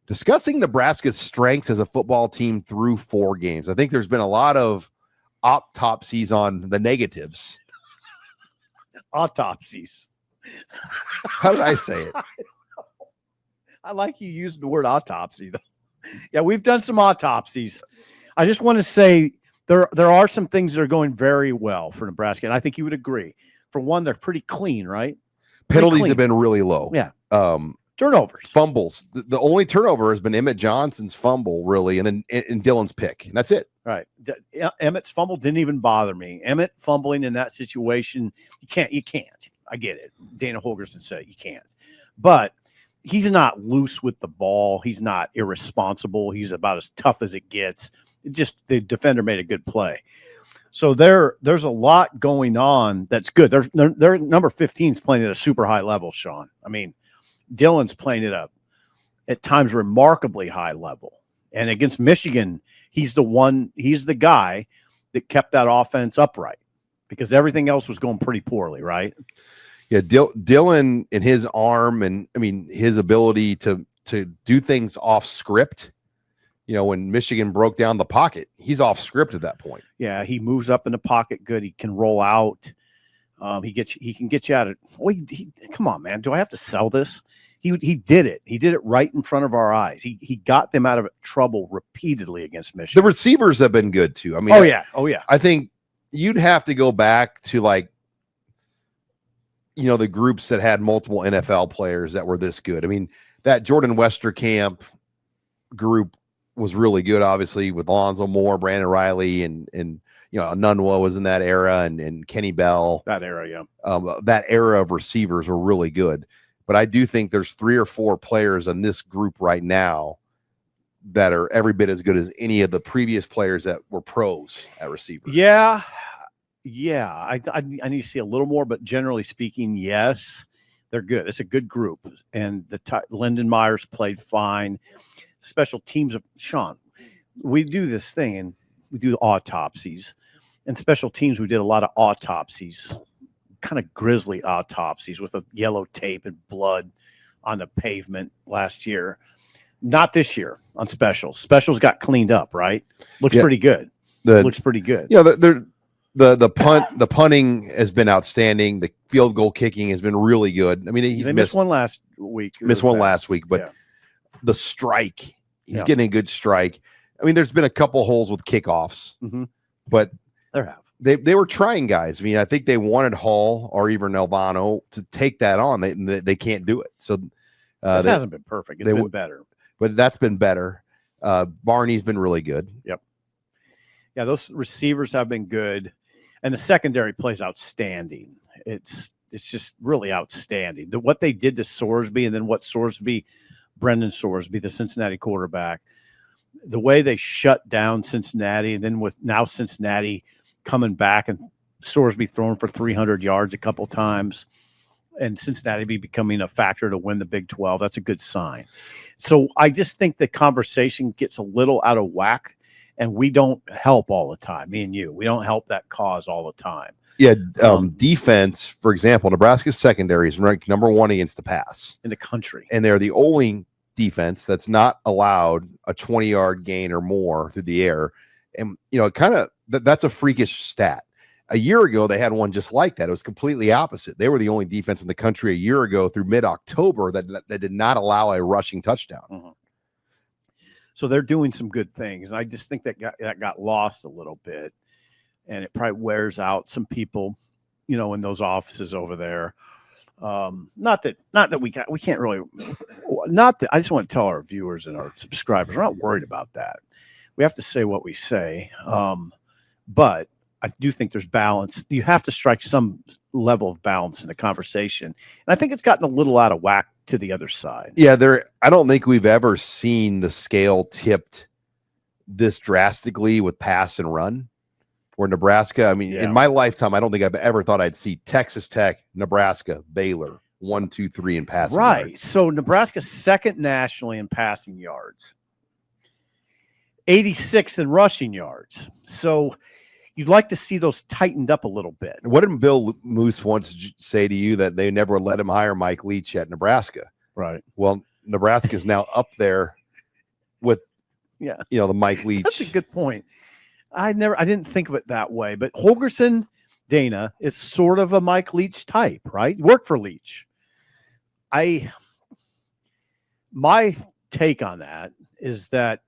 Discussing Nebraska's strengths as a football team through 4 games. I think there's been a lot of autopsies on the negatives. Autopsies. How did I say it? I like you used the word autopsy, though. Yeah, we've done some autopsies. I just want to say there are some things that are going very well for Nebraska, and I think you would agree. For one, they're pretty clean, right? Penalties have been really low. Yeah. Turnovers. Fumbles. The only turnover has been Emmett Johnson's fumble, really, and then and Dylan's pick. And that's it. Right. Emmett's fumble didn't even bother me. Emmett fumbling in that situation, you can't. I get it. Dana Holgerson said you can't. But he's not loose with the ball. He's not irresponsible. He's about as tough as it gets. The defender made a good play. So there's a lot going on that's good. Their number 15 is playing at a super high level, Sean. I mean, Dylan's playing at times remarkably high level. And against Michigan, he's the guy that kept that offense upright because everything else was going pretty poorly, right? Yeah, Dylan and his arm and his ability to do things off script. When Michigan broke down the pocket, he's off script at that point. Yeah, he moves up in the pocket good. He can roll out. He can get you out of. Come on, man. Do I have to sell this? He did it. He did it right in front of our eyes. He got them out of trouble repeatedly against Michigan. The receivers have been good too. Oh yeah. I think you'd have to go back to the groups that had multiple NFL players that were this good. I mean, that Jordan Westerkamp group was really good, obviously, with Alonzo Moore, Brandon Riley, and Nunwa was in that era, and Kenny Bell. That era, yeah. That era of receivers were really good. But I do think there's 3 or 4 players in this group right now that are every bit as good as any of the previous players that were pros at receiver. Yeah. I need to see a little more, but generally speaking, yes, they're good. It's a good group, and Lyndon Myers played fine. Special teams of Sean, we do this thing and we do autopsies, and special teams. We did a lot of autopsies, kind of grisly autopsies with a yellow tape and blood on the pavement last year. Not this year on specials. Specials got cleaned up, right? Looks pretty good. Looks pretty good. Yeah, the punting has been outstanding. The field goal kicking has been really good. I mean, he's missed one last week. But the strike, he's getting a good strike. I mean, there's been a couple holes with kickoffs, but they were trying guys. I mean, I think they wanted Hall or even Nelvano to take that on. They can't do it. So this hasn't been perfect. It's been better, but that's been better. Barney's been really good. Yep. Yeah, those receivers have been good, and the secondary plays outstanding. It's just really outstanding. What they did to Sorsby, and then what Brendan Sorsby, the Cincinnati quarterback, the way they shut down Cincinnati, and then with now Cincinnati coming back and Sorsby throwing for 300 yards a couple times, and Cincinnati becoming a factor to win the Big 12, that's a good sign. So I just think the conversation gets a little out of whack, and we don't help all the time. Me and you, we don't help that cause all the time. Yeah, defense, for example, Nebraska's secondary is ranked number 1 against the pass in the country, and they're the only defense that's not allowed a 20-yard gain or more through the air. And that's a freakish stat. A year ago, they had one just like that. It was completely opposite. They were the only defense in the country a year ago through mid-October that did not allow a rushing touchdown. So they're doing some good things, and I just think that got lost a little bit, and it probably wears out some people, in those offices over there. Not that we can't really. I just want to tell our viewers and our subscribers, we're not worried about that. We have to say what we say, but I do think there's balance. You have to strike some level of balance in the conversation, and I think it's gotten a little out of whack to the other side. Yeah, I don't think we've ever seen the scale tipped this drastically with pass and run. Where Nebraska, in my lifetime, I don't think I've ever thought I'd see Texas Tech, Nebraska, Baylor, 1, 2, 3 in passing yards. So Nebraska's second nationally in passing yards, 86th in rushing yards. So you'd like to see those tightened up a little bit. What did Bill Moose once say to you, that they never let him hire Mike Leach at Nebraska? Right. Well, Nebraska is now up there with Yeah, the Mike Leach. that's a good point. I didn't think of it that way, but Holgerson, Dana, is sort of a Mike Leach type, right? Worked for Leach. My take on that is that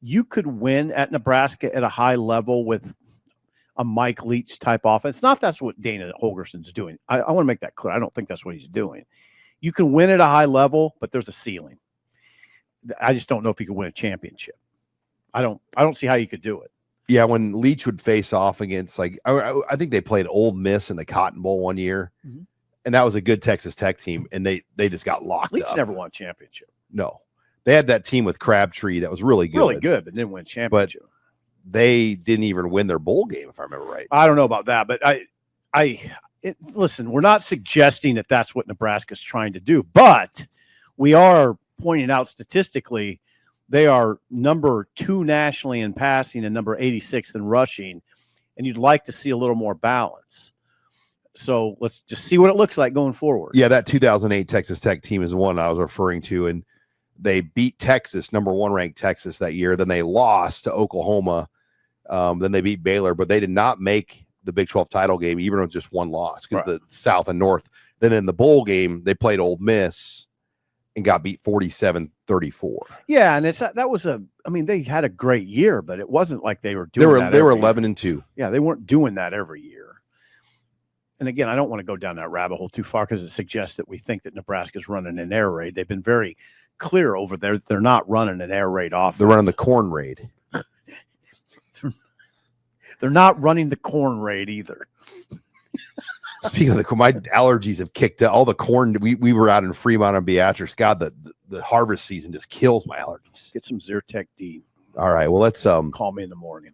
you could win at Nebraska at a high level with a Mike Leach type offense. Not that's what Dana Holgerson's doing. I want to make that clear. I don't think that's what he's doing. You can win at a high level, but there's a ceiling. I just don't know if you could win a championship. I don't see how you could do it. Yeah, when Leach would face off against, like, I think they played Ole Miss in the Cotton Bowl one year, and that was a good Texas Tech team, and they just got locked Leach up. never won a championship. No. They had that team with Crabtree that was really good. But didn't win a championship. But they didn't even win their bowl game, if I remember right. I don't know about that, but listen, we're not suggesting that that's what Nebraska's trying to do, but we are pointing out statistically they are number 2 nationally in passing and number 86 in rushing, and you'd like to see a little more balance. So let's just see what it looks like going forward. Yeah, that 2008 Texas Tech team is the one I was referring to, and they beat Texas, number 1 ranked Texas that year. Then they lost to Oklahoma. Then they beat Baylor, but they did not make the Big 12 title game, even with just 1 loss, because the South and North. Then in the bowl game, they played Ole Miss and got beat 47-34. Yeah, and they had a great year, but it wasn't like they were doing They were 11-2. Yeah, they weren't doing that every year. And again, I don't want to go down that rabbit hole too far because it suggests that we think that Nebraska's running an air raid. They've been very clear over there. They're not running an air raid offense. They're running the corn raid. They're not running the corn raid either. Speaking of my allergies have kicked out. All the corn we were out in Fremont and Beatrice. God, the harvest season just kills my allergies. Get some Zyrtec D. All right. Well, let's call me in the morning.